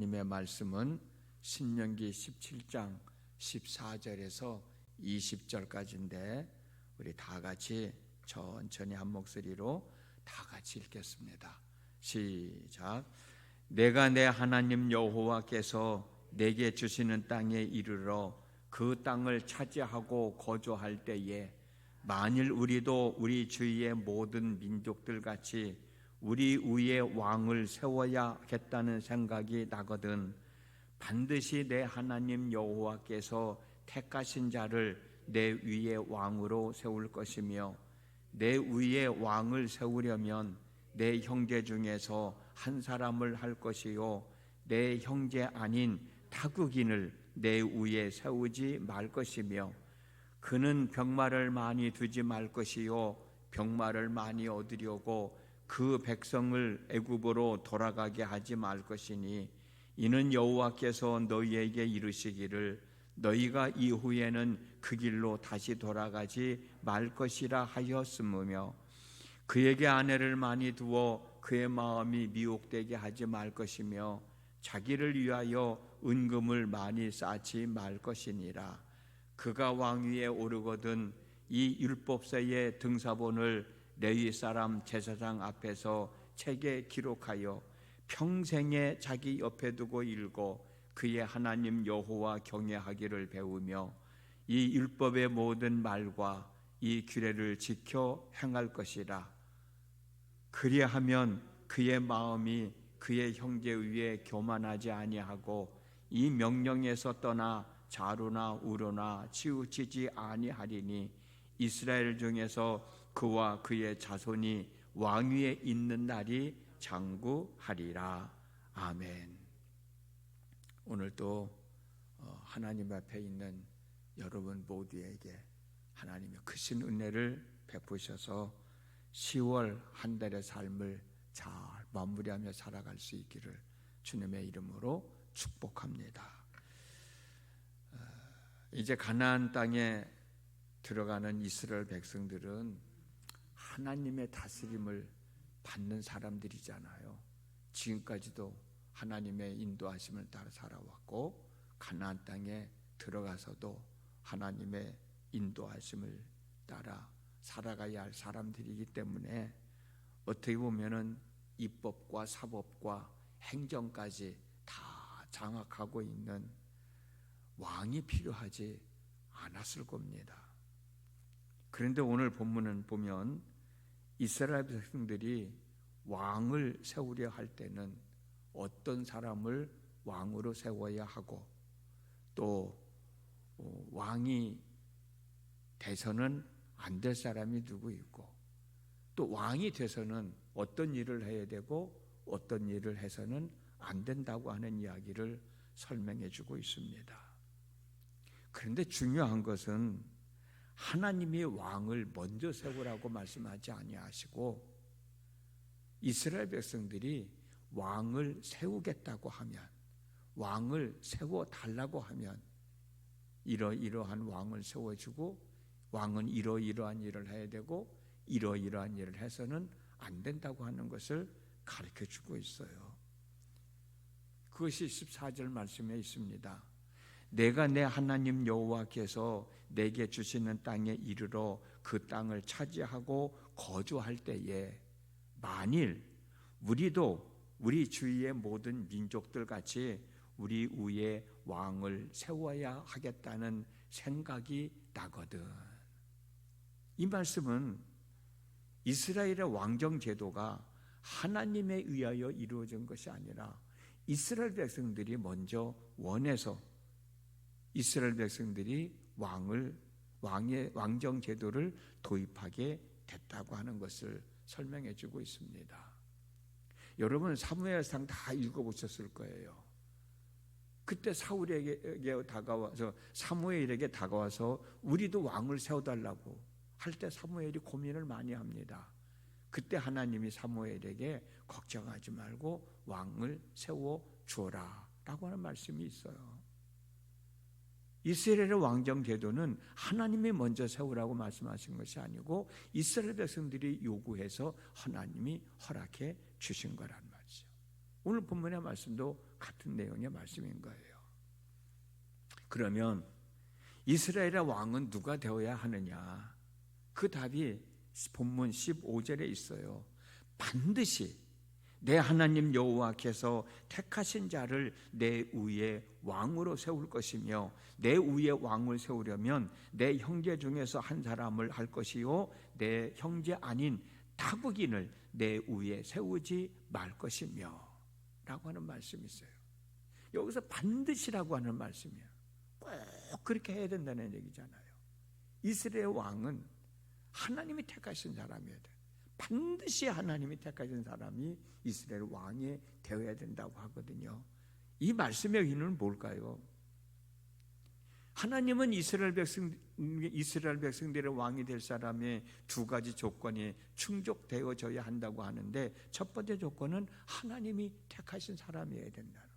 님의 말씀은 신명기 17장 14절에서 20절까지인데 우리 다 같이 천천히 한 목소리로 다 같이 읽겠습니다. 시작. 내가 내 하나님 여호와께서 내게 주시는 땅에 이르러 그 땅을 차지하고 거주할 때에 만일 우리도 우리 주위의 모든 민족들 같이 우리 위에 왕을 세워야겠다는 생각이 나거든 반드시 내 하나님 여호와께서 택하신 자를 내 위에 왕으로 세울 것이며 내 위에 왕을 세우려면 내 형제 중에서 한 사람을 할 것이요 내 형제 아닌 타국인을 내 위에 세우지 말 것이며 그는 병마를 많이 두지 말 것이요 병마를 많이 얻으려고 그 백성을 애굽으로 돌아가게 하지 말 것이니 이는 여호와께서 너희에게 이르시기를 너희가 이후에는 그 길로 다시 돌아가지 말 것이라 하였으므며 그에게 아내를 많이 두어 그의 마음이 미혹되게 하지 말 것이며 자기를 위하여 은금을 많이 쌓지 말 것이니라. 그가 왕위에 오르거든 이 율법서의 등사본을 레위 사람 제사장 앞에서 책에 기록하여 평생에 자기 옆에 두고 읽고 그의 하나님 여호와 경외하기를 배우며 이 율법의 모든 말과 이 규례를 지켜 행할 것이라. 그리하면 그의 마음이 그의 형제 위에 교만하지 아니하고 이 명령에서 떠나 좌로나 우로나 치우치지 아니하리니 이스라엘 중에서 그와 그의 자손이 왕위에 있는 날이 장구하리라. 아멘. 오늘도 하나님 앞에 있는 여러분 모두에게 하나님의 크신 은혜를 베푸셔서 10월 한 달의 삶을 잘 마무리하며 살아갈 수 있기를 주님의 이름으로 축복합니다. 이제 가나안 땅에 들어가는 이스라엘 백성들은 하나님의 다스림을 받는 사람들이잖아요. 지금까지도 하나님의 인도하심을 따라 살아왔고 가나안 땅에 들어가서도 하나님의 인도하심을 따라 살아가야 할 사람들이기 때문에 어떻게 보면은 입법과 사법과 행정까지 다 장악하고 있는 왕이 필요하지 않았을 겁니다. 그런데 오늘 본문은 보면 이스라엘 백성들이 왕을 세우려 할 때는 어떤 사람을 왕으로 세워야 하고 또 왕이 돼서는 안 될 사람이 누구 있고 또 왕이 돼서는 어떤 일을 해야 되고 어떤 일을 해서는 안 된다고 하는 이야기를 설명해 주고 있습니다. 그런데 중요한 것은 하나님이 왕을 먼저 세우라고 말씀하지 아니하시고 이스라엘 백성들이 왕을 세우겠다고 하면 왕을 세워달라고 하면 이러이러한 왕을 세워주고 왕은 이러이러한 일을 해야 되고 이러이러한 일을 해서는 안 된다고 하는 것을 가르쳐주고 있어요. 그것이 14절 말씀에 있습니다. 내가 내 하나님 여호와께서 내게 주시는 땅에 이르러 그 땅을 차지하고 거주할 때에 만일 우리도 우리 주위의 모든 민족들 같이 우리 위에 왕을 세워야 하겠다는 생각이 나거든. 이 말씀은 이스라엘의 왕정 제도가 하나님에 의하여 이루어진 것이 아니라 이스라엘 백성들이 먼저 원해서 이스라엘 백성들이 왕의 왕정 제도를 도입하게 됐다고 하는 것을 설명해 주고 있습니다. 여러분 사무엘상 다 읽어보셨을 거예요. 그때 사울에게 다가와서 사무엘에게 다가와서 우리도 왕을 세워달라고 할 때 사무엘이 고민을 많이 합니다. 그때 하나님이 사무엘에게 걱정하지 말고 왕을 세워 주어라 라고 하는 말씀이 있어요. 이스라엘의 왕정 제도는 하나님이 먼저 세우라고 말씀하신 것이 아니고 이스라엘 백성들이 요구해서 하나님이 허락해 주신 거란 말이죠. 오늘 본문의 말씀도 같은 내용의 말씀인 거예요. 그러면 이스라엘의 왕은 누가 되어야 하느냐? 그 답이 본문 15절에 있어요. 반드시 내 하나님 여호와께서 택하신 자를 내 위에 왕으로 세울 것이며, 내 위에 왕을 세우려면 내 형제 중에서 한 사람을 할 것이요 내 형제 아닌 타국인을 내 위에 세우지 말 것이며 라고 하는 말씀이 있어요. 여기서 반드시라고 하는 말씀이에요. 꼭 그렇게 해야 된다는 얘기잖아요. 이스라엘 왕은 하나님이 택하신 사람이어야 돼요. 반드시 하나님이 택하신 사람이 이스라엘 왕이 되어야 된다고 하거든요. 이 말씀의 의미는 뭘까요? 하나님은 이스라엘 백성들의 왕이 될 사람의 두 가지 조건이 충족되어져야 한다고 하는데, 첫 번째 조건은 하나님이 택하신 사람이어야 된다는 거예요.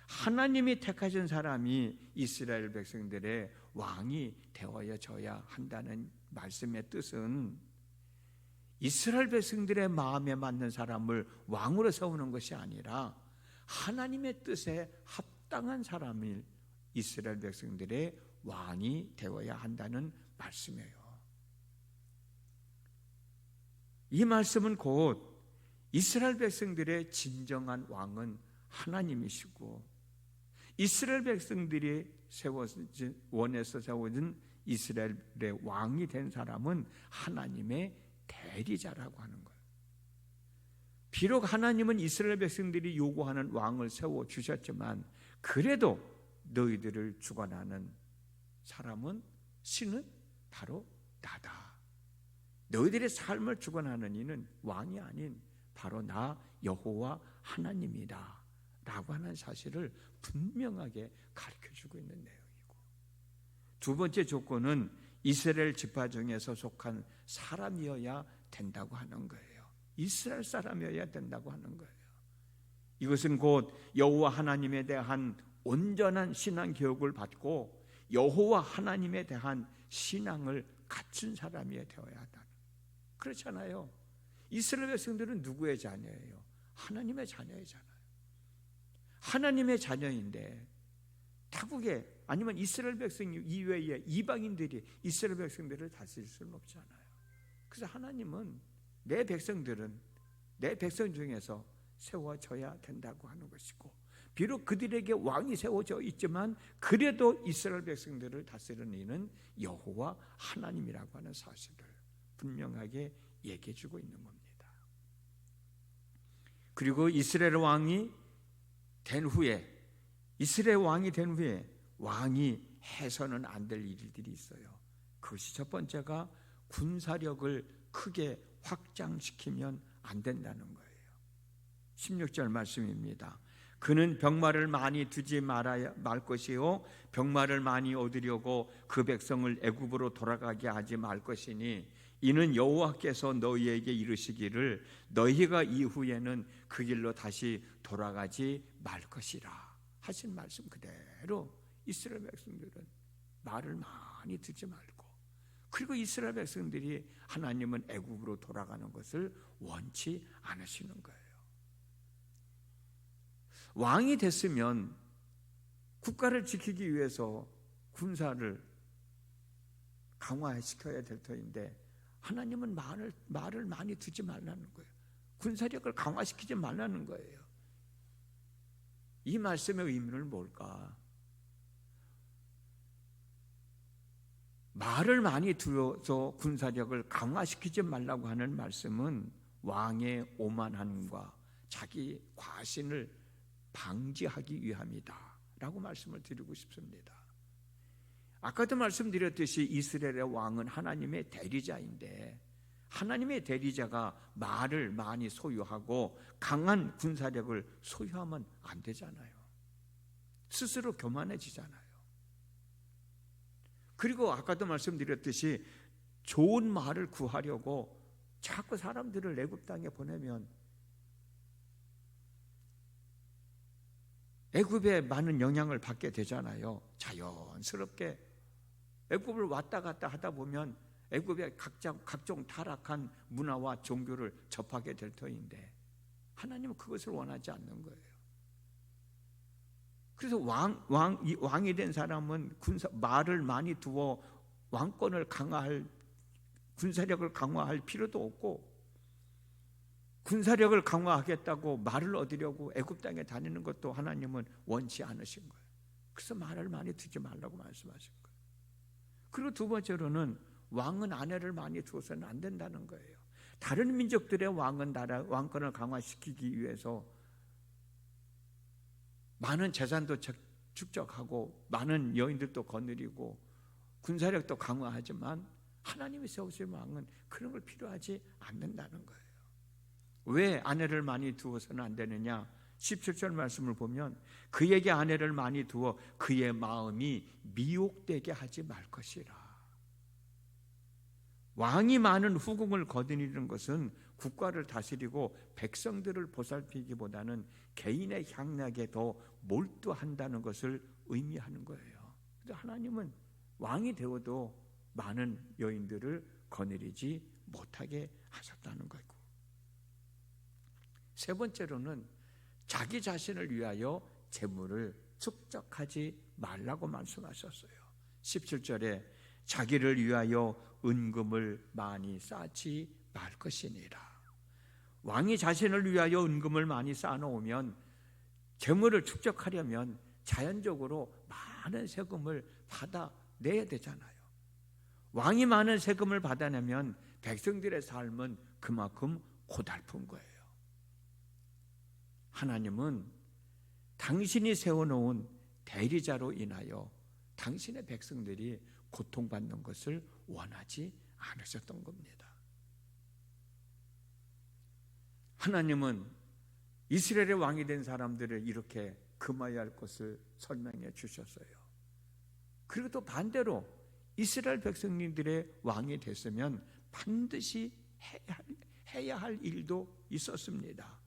하나님이 택하신 사람이 이스라엘 백성들의 왕이 되어져야 한다는 말씀의 뜻은, 이스라엘 백성들의 마음에 맞는 사람을 왕으로 세우는 것이 아니라 하나님의 뜻에 합당한 사람이 이스라엘 백성들의 왕이 되어야 한다는 말씀이에요. 이 말씀은 곧 이스라엘 백성들의 진정한 왕은 하나님이시고, 이스라엘 백성들이 원해서 세워진 이스라엘의 왕이 된 사람은 하나님의 대리자라고 하는 거예요. 비록 하나님은 이스라엘 백성들이 요구하는 왕을 세워주셨지만, 그래도 너희들을 주관하는 사람은, 신은 바로 나다. 너희들의 삶을 주관하는 이는 왕이 아닌 바로 나 여호와 하나님이다 라고 하는 사실을 분명하게 가르쳐주고 있는 내용이고, 두 번째 조건은 이스라엘 지파 중에서 속한 사람이어야 된다고 하는 거예요. 이스라엘 사람이어야 된다고 하는 거예요. 이것은 곧 여호와 하나님에 대한 온전한 신앙 교육을 받고 여호와 하나님에 대한 신앙을 갖춘 사람이 되어야 한다. 그렇잖아요. 이스라엘 백성들은 누구의 자녀예요? 하나님의 자녀이잖아요. 하나님의 자녀인데 타국에 아니면 이스라엘 백성 이외에 이방인들이 이스라엘 백성들을 다스릴 수는 없잖아요. 그래서 하나님은 내 백성들은 내 백성 중에서 세워져야 된다고 하는 것이고, 비록 그들에게 왕이 세워져 있지만 그래도 이스라엘 백성들을 다스리는 이는 여호와 하나님이라고 하는 사실을 분명하게 얘기해 주고 있는 겁니다. 그리고 이스라엘 왕이 된 후에 왕이 해서는 안 될 일들이 있어요. 그것이 첫 번째가 군사력을 크게 확장시키면 안 된다는 거예요. 16절 말씀입니다. 그는 병마를 많이 두지 말 것이요 병마를 많이 얻으려고 그 백성을 애굽으로 돌아가게 하지 말 것이니, 이는 여호와께서 너희에게 이르시기를 너희가 이후에는 그 길로 다시 돌아가지 말 것이라 하신 말씀 그대로 이스라엘 백성들은 말을 많이 듣지 말고, 그리고 이스라엘 백성들이 하나님은 애굽으로 돌아가는 것을 원치 않으시는 거예요. 왕이 됐으면 국가를 지키기 위해서 군사를 강화시켜야 될 터인데 하나님은 말을 많이 듣지 말라는 거예요. 군사력을 강화시키지 말라는 거예요. 이 말씀의 의미는 뭘까? 말을 많이 들어서 군사력을 강화시키지 말라고 하는 말씀은 왕의 오만함과 자기 과신을 방지하기 위함이다 라고 말씀을 드리고 싶습니다. 아까도 말씀드렸듯이 이스라엘의 왕은 하나님의 대리자인데, 하나님의 대리자가 말을 많이 소유하고 강한 군사력을 소유하면 안 되잖아요. 스스로 교만해지잖아요. 그리고 아까도 말씀드렸듯이 좋은 말을 구하려고 자꾸 사람들을 애굽 땅에 보내면 애굽에 많은 영향을 받게 되잖아요. 자연스럽게 애굽을 왔다 갔다 하다 보면 애굽의 각종 타락한 문화와 종교를 접하게 될 터인데, 하나님은 그것을 원하지 않는 거예요. 그래서 왕이 된 사람은 말을 많이 두어 왕권을 강화할, 군사력을 강화할 필요도 없고, 군사력을 강화하겠다고 말을 얻으려고 애굽 땅에 다니는 것도 하나님은 원치 않으신 거예요. 그래서 말을 많이 두지 말라고 말씀하신 거예요. 그리고 두 번째로는 왕은 아내를 많이 두어서는 안 된다는 거예요. 다른 민족들의 왕은 왕권을 강화시키기 위해서 많은 재산도 축적하고 많은 여인들도 거느리고 군사력도 강화하지만 하나님이 세우신 왕은 그런 걸 필요하지 않는다는 거예요. 왜 아내를 많이 두어서는 안 되느냐? 17절 말씀을 보면 그에게 아내를 많이 두어 그의 마음이 미혹되게 하지 말 것이라. 왕이 많은 후궁을 거느리는 것은 국가를 다스리고 백성들을 보살피기보다는 개인의 향락에 더 몰두한다는 것을 의미하는 거예요. 그래서 하나님은 왕이 되어도 많은 여인들을 거느리지 못하게 하셨다는 거고, 세 번째로는 자기 자신을 위하여 재물을 축적하지 말라고 말씀하셨어요. 17절에 자기를 위하여 은금을 많이 쌓지 말 것이니라. 왕이 자신을 위하여 은금을 많이 쌓아놓으면 재물을 축적하려면 자연적으로 많은 세금을 받아내야 되잖아요. 왕이 많은 세금을 받아내면 백성들의 삶은 그만큼 고달픈 거예요. 하나님은 당신이 세워놓은 대리자로 인하여 당신의 백성들이 고통받는 것을 원하지 않으셨던 겁니다. 하나님은 이스라엘의 왕이 된 사람들을 이렇게 금하여야 할 것을 설명해 주셨어요. 그리고 또 반대로 이스라엘 백성님들의 왕이 됐으면 반드시 해야 할 일도 있었습니다.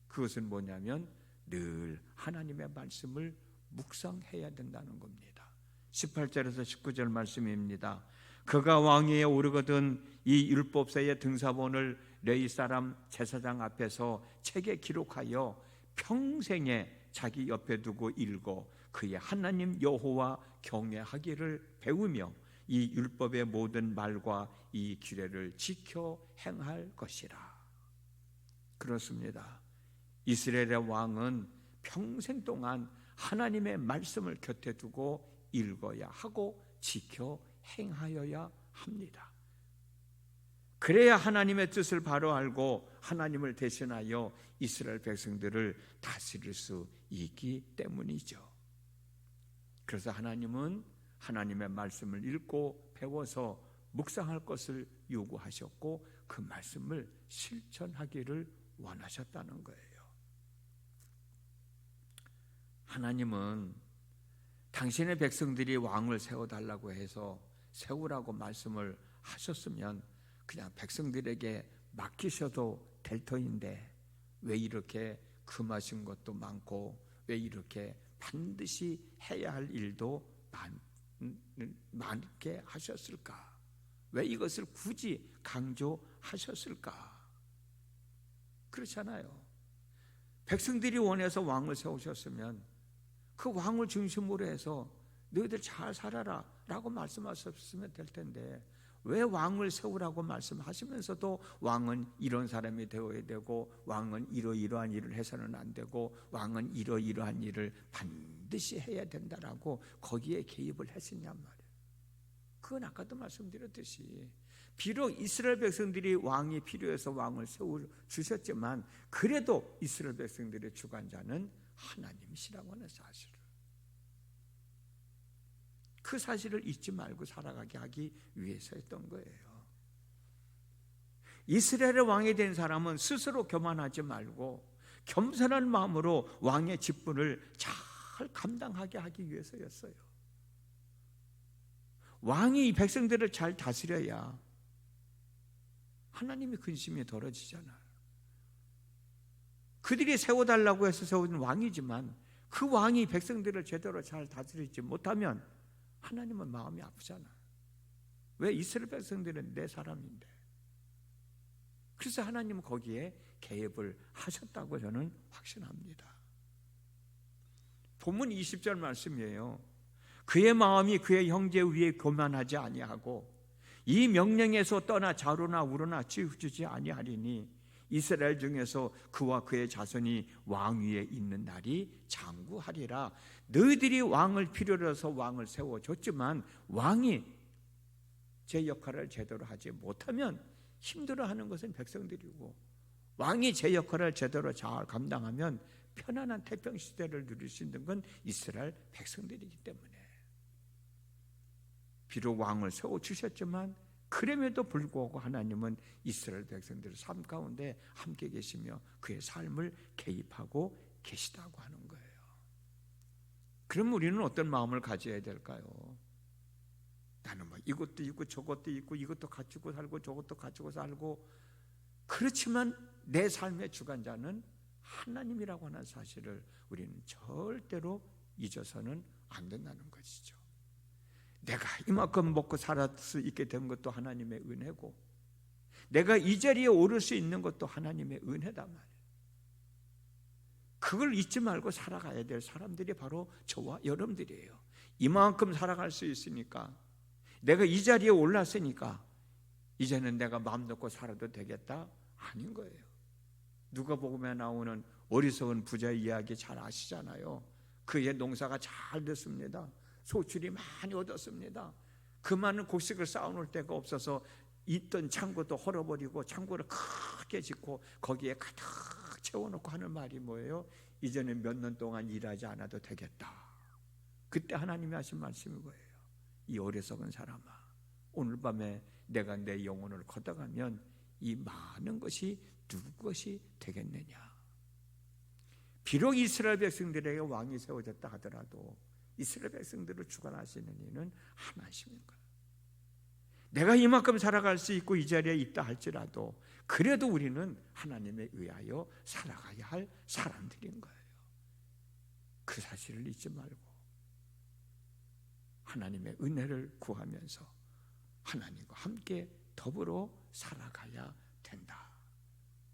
그것은 뭐냐면 늘 하나님의 말씀을 묵상해야 된다는 겁니다. 18절에서 19절 말씀입니다. 그가 왕위에 오르거든 이 율법서의 등사본을 레위 사람 제사장 앞에서 책에 기록하여 평생에 자기 옆에 두고 읽어 그의 하나님 여호와 경외하기를 배우며 이 율법의 모든 말과 이 규례를 지켜 행할 것이라. 그렇습니다. 이스라엘의 왕은 평생 동안 하나님의 말씀을 곁에 두고 읽어야 하고 지켜 행하여야 합니다. 그래야 하나님의 뜻을 바로 알고 하나님을 대신하여 이스라엘 백성들을 다스릴 수 있기 때문이죠. 그래서 하나님은 하나님의 말씀을 읽고 배워서 묵상할 것을 요구하셨고 그 말씀을 실천하기를 원하셨다는 거예요. 하나님은 당신의 백성들이 왕을 세워달라고 해서 세우라고 말씀을 하셨으면 그냥 백성들에게 맡기셔도 될 터인데 왜 이렇게 금하신 것도 많고 왜 이렇게 반드시 해야 할 일도 많게 하셨을까? 왜 이것을 굳이 강조하셨을까? 그렇잖아요. 백성들이 원해서 왕을 세우셨으면 그 왕을 중심으로 해서 너희들 잘 살아라 라고 말씀하셨으면 될 텐데 왜 왕을 세우라고 말씀하시면서도 왕은 이런 사람이 되어야 되고 왕은 이러이러한 일을 해서는 안 되고 왕은 이러이러한 일을 반드시 해야 된다라고 거기에 개입을 했었냔 말이에요. 그건 아까도 말씀드렸듯이 비록 이스라엘 백성들이 왕이 필요해서 왕을 세워주셨지만 그래도 이스라엘 백성들의 주관자는 하나님이시라고 하는 사실을, 그 사실을 잊지 말고 살아가게 하기 위해서였던 거예요. 이스라엘의 왕이 된 사람은 스스로 교만하지 말고 겸손한 마음으로 왕의 직분을 잘 감당하게 하기 위해서였어요. 왕이 백성들을 잘 다스려야 하나님의 근심이 덜어지잖아요. 그들이 세워달라고 해서 세운 왕이지만 그 왕이 백성들을 제대로 잘 다스리지 못하면 하나님은 마음이 아프잖아요. 왜? 이스라엘 백성들은 내 사람인데. 그래서 하나님은 거기에 개입을 하셨다고 저는 확신합니다. 본문 20절 말씀이에요. 그의 마음이 그의 형제 위에 교만하지 아니하고 이 명령에서 떠나 좌로나 우로나 치우치지 아니하리니 이스라엘 중에서 그와 그의 자손이 왕 위에 있는 날이 장구하리라. 너희들이 왕을 필요로 해서 왕을 세워줬지만 왕이 제 역할을 제대로 하지 못하면 힘들어하는 것은 백성들이고, 왕이 제 역할을 제대로 잘 감당하면 편안한 태평 시대를 누릴 수 있는 건 이스라엘 백성들이기 때문에, 비록 왕을 세워주셨지만 그럼에도 불구하고 하나님은 이스라엘 백성들의 삶 가운데 함께 계시며 그의 삶을 개입하고 계시다고 하는 거예요. 그럼 우리는 어떤 마음을 가져야 될까요? 나는 뭐 이것도 있고 저것도 있고 이것도 가지고 살고 저것도 가지고 살고, 그렇지만 내 삶의 주관자는 하나님이라고 하는 사실을 우리는 절대로 잊어서는 안 된다는 것이죠. 내가 이만큼 먹고 살 수 있게 된 것도 하나님의 은혜고, 내가 이 자리에 오를 수 있는 것도 하나님의 은혜단 말이에요. 그걸 잊지 말고 살아가야 될 사람들이 바로 저와 여러분들이에요. 이만큼 살아갈 수 있으니까, 내가 이 자리에 올랐으니까 이제는 내가 마음 놓고 살아도 되겠다? 아닌 거예요. 누가복음에 나오는 어리석은 부자의 이야기 잘 아시잖아요. 그의 농사가 잘 됐습니다. 소출이 많이 얻었습니다. 그 많은 곡식을 쌓아놓을 데가 없어서 있던 창고도 헐어버리고 창고를 크게 짓고 거기에 가득 채워놓고 하는 말이 뭐예요? 이제는 몇 년 동안 일하지 않아도 되겠다. 그때 하나님이 하신 말씀이 뭐예요? 이 어리석은 사람아, 오늘 밤에 내가 내 영혼을 걷어가면 이 많은 것이 누구 것이 되겠느냐. 비록 이스라엘 백성들에게 왕이 세워졌다 하더라도 이스라엘 백성들을 주관하시는 이는 하나님인 거예요. 내가 이만큼 살아갈 수 있고 이 자리에 있다 할지라도 그래도 우리는 하나님에 의하여 살아가야 할 사람들인 거예요. 그 사실을 잊지 말고 하나님의 은혜를 구하면서 하나님과 함께 더불어 살아가야 된다.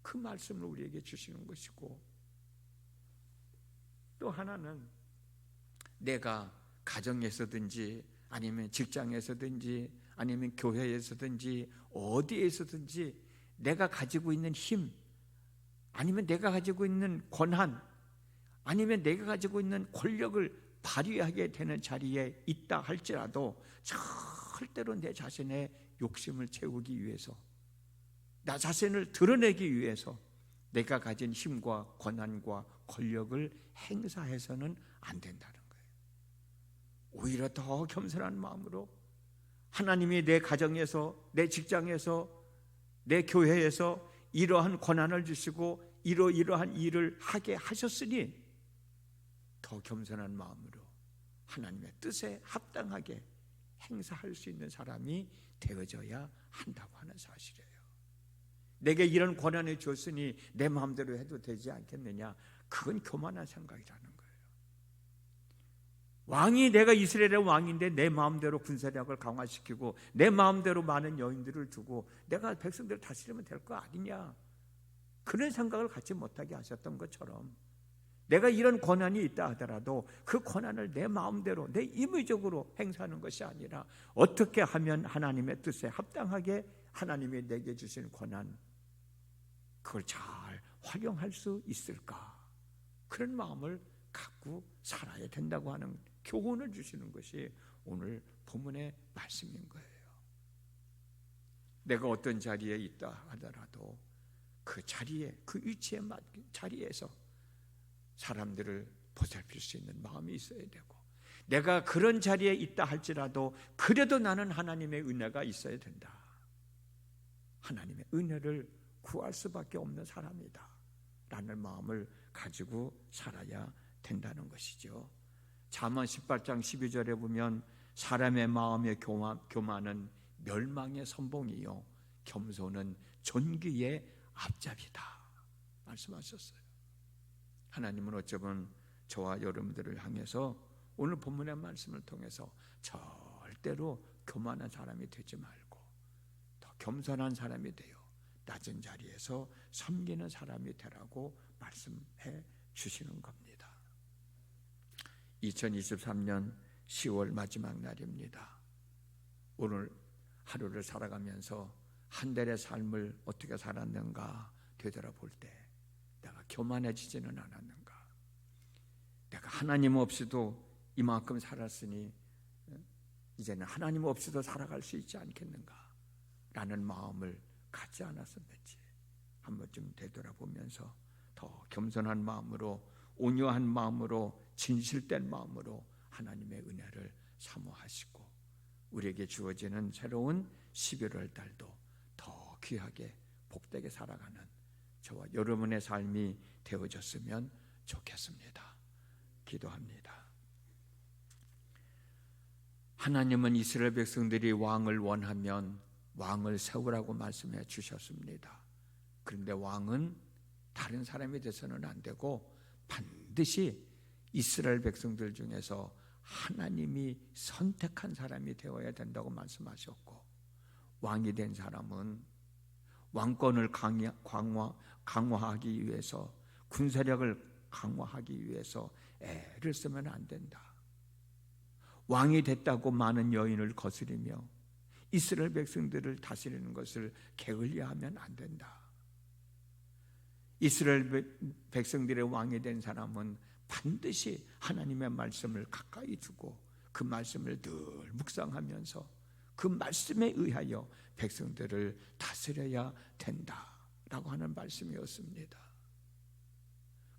그 말씀을 우리에게 주시는 것이고, 또 하나는 내가 가정에서든지 아니면 직장에서든지 아니면 교회에서든지 어디에서든지 내가 가지고 있는 힘, 아니면 내가 가지고 있는 권한, 아니면 내가 가지고 있는 권력을 발휘하게 되는 자리에 있다 할지라도 절대로 내 자신의 욕심을 채우기 위해서, 나 자신을 드러내기 위해서 내가 가진 힘과 권한과 권력을 행사해서는 안 된다는 거예요. 오히려 더 겸손한 마음으로 하나님이 내 가정에서, 내 직장에서, 내 교회에서 이러한 권한을 주시고 이러한 일을 하게 하셨으니 더 겸손한 마음으로 하나님의 뜻에 합당하게 행사할 수 있는 사람이 되어져야 한다고 하는 사실이에요. 내게 이런 권한을 줬으니 내 마음대로 해도 되지 않겠느냐? 그건 교만한 생각이라는 거예요. 왕이, 내가 이스라엘의 왕인데 내 마음대로 군사력을 강화시키고 내 마음대로 많은 여인들을 두고 내가 백성들을 다스리면 될 거 아니냐? 그런 생각을 갖지 못하게 하셨던 것처럼, 내가 이런 권한이 있다 하더라도 그 권한을 내 마음대로, 내 임의적으로 행사하는 것이 아니라 어떻게 하면 하나님의 뜻에 합당하게 하나님이 내게 주신 권한, 그걸 잘 활용할 수 있을까? 그런 마음을 갖고 살아야 된다고 하는 교훈을 주시는 것이 오늘 본문의 말씀인 거예요. 내가 어떤 자리에 있다 하더라도 그 자리에, 그 위치에 맞게 자리에서 사람들을 보살필 수 있는 마음이 있어야 되고, 내가 그런 자리에 있다 할지라도 그래도 나는 하나님의 은혜가 있어야 된다. 하나님의 은혜를 구할 수밖에 없는 사람이다 라는 마음을 가지고 살아야 된다는 것이죠. 잠언 18장 12절에 보면 사람의 마음의 교만은 멸망의 선봉이요 겸손은 존귀의 앞잡이다 말씀하셨어요. 하나님은 어쩌면 저와 여러분들을 향해서 오늘 본문의 말씀을 통해서 절대로 교만한 사람이 되지 말고 더 겸손한 사람이 되어 낮은 자리에서 섬기는 사람이 되라고 말씀해 주시는 겁니다. 2023년 10월 마지막 날입니다. 오늘 하루를 살아가면서 한 달의 삶을 어떻게 살았는가 되돌아볼 때 내가 교만해지지는 않았는가? 내가 하나님 없이도 이만큼 살았으니 이제는 하나님 없이도 살아갈 수 있지 않겠는가? 라는 마음을 갖지 않았었는지 한번 좀 되돌아보면서 더 겸손한 마음으로, 온유한 마음으로, 진실된 마음으로 하나님의 은혜를 사모하시고 우리에게 주어지는 새로운 11월 달도 더 귀하게 복되게 살아가는 저와 여러분의 삶이 되어졌으면 좋겠습니다. 기도합니다. 하나님은 이스라엘 백성들이 왕을 원하면 왕을 세우라고 말씀해 주셨습니다. 그런데 왕은 다른 사람이 돼서는 안 되고 반드시 이스라엘 백성들 중에서 하나님이 선택한 사람이 되어야 된다고 말씀하셨고, 왕이 된 사람은 왕권을 강화하기 위해서, 군사력을 강화하기 위해서 애를 쓰면 안 된다. 왕이 됐다고 많은 여인을 거스리며 이스라엘 백성들을 다스리는 것을 게을리하면 안 된다. 이스라엘 백성들의 왕이 된 사람은 반드시 하나님의 말씀을 가까이 두고 그 말씀을 늘 묵상하면서 그 말씀에 의하여 백성들을 다스려야 된다라고 하는 말씀이었습니다.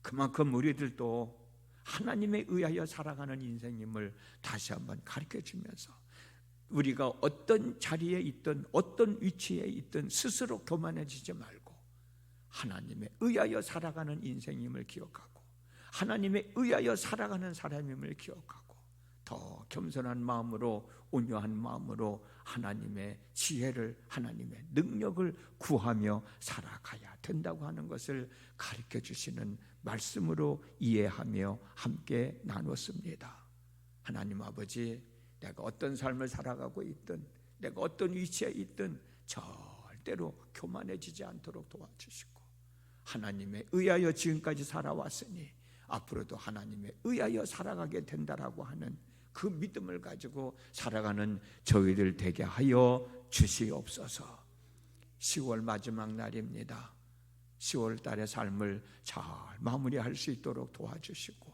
그만큼 우리들도 하나님에 의하여 살아가는 인생임을 다시 한번 가르쳐 주면서 우리가 어떤 자리에 있든 어떤 위치에 있든 스스로 교만해지지 말고 하나님에 의하여 살아가는 인생임을 기억하고 하나님에 의하여 살아가는 사람임을 기억하고 더 겸손한 마음으로, 온유한 마음으로 하나님의 지혜를, 하나님의 능력을 구하며 살아가야 된다고 하는 것을 가르쳐 주시는 말씀으로 이해하며 함께 나눴습니다. 하나님 아버지, 내가 어떤 삶을 살아가고 있든 내가 어떤 위치에 있든 절대로 교만해지지 않도록 도와주시고 하나님에 의하여 지금까지 살아왔으니 앞으로도 하나님에 의하여 살아가게 된다라고 하는 그 믿음을 가지고 살아가는 저희들 되게 하여 주시옵소서. 10월 마지막 날입니다. 10월 달의 삶을 잘 마무리할 수 있도록 도와주시고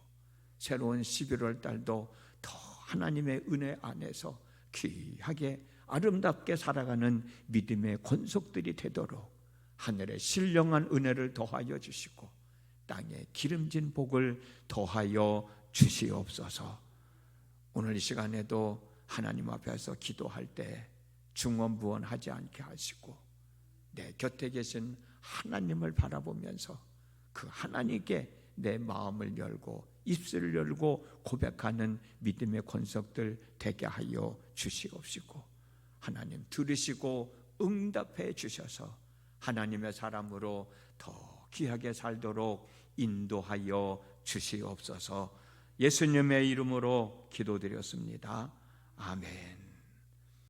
새로운 11월 달도 더 하나님의 은혜 안에서 귀하게 아름답게 살아가는 믿음의 권속들이 되도록 하늘의 신령한 은혜를 더하여 주시고 땅에 기름진 복을 더하여 주시옵소서. 오늘 이 시간에도 하나님 앞에서 기도할 때 중언부언하지 않게 하시고 내 곁에 계신 하나님을 바라보면서 그 하나님께 내 마음을 열고 입술을 열고 고백하는 믿음의 권속들 되게 하여 주시옵시고 하나님 들으시고 응답해 주셔서 하나님의 사람으로 더 귀하게 살도록 인도하여 주시옵소서. 예수님의 이름으로 기도드렸습니다. 아멘.